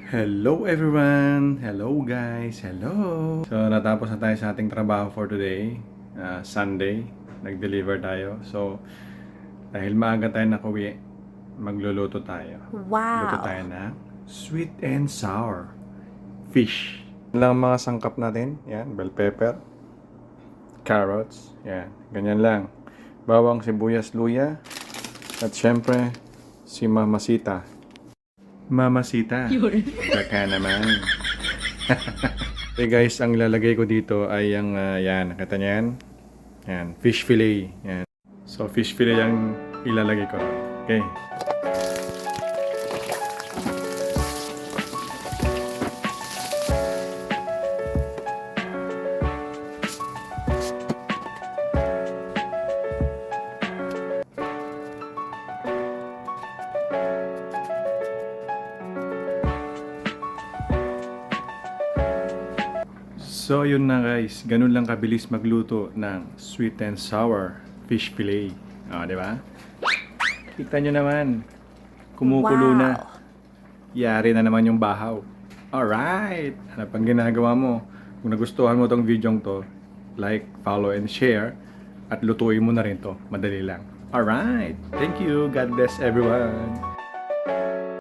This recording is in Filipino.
Hello everyone! Hello guys! Hello! So natapos na tayo sa ating trabaho for today. Sunday. Nag-deliver tayo. So dahil maaga tayo nakuwi, magluluto tayo. Luto tayo Wow! ng sweet and sour fish. Yan lang ang mga sangkap natin. Yan, bell pepper, carrots. Yan, ganyan lang. Bawang, sibuyas, luya. At syempre, si Mamasita. Mamasita. Baka naman. Okay guys, ang ilalagay ko dito ay ang yan, nakita niyo yan? Yan, fish fillet. Yan. So fish fillet ang ilalagay ko. Okay. So yun na guys, ganun lang kabilis magluto ng sweet and sour fish fillet. Di ba? Kita nyo naman, kumukulo na. Wow! Yari na naman yung bahaw. Alright! Ano pang ginagawa mo? Kung nagustuhan mo tong video to, like, follow, and share. At lutuin mo na rin to. Madali lang. Alright! Thank you! God bless everyone!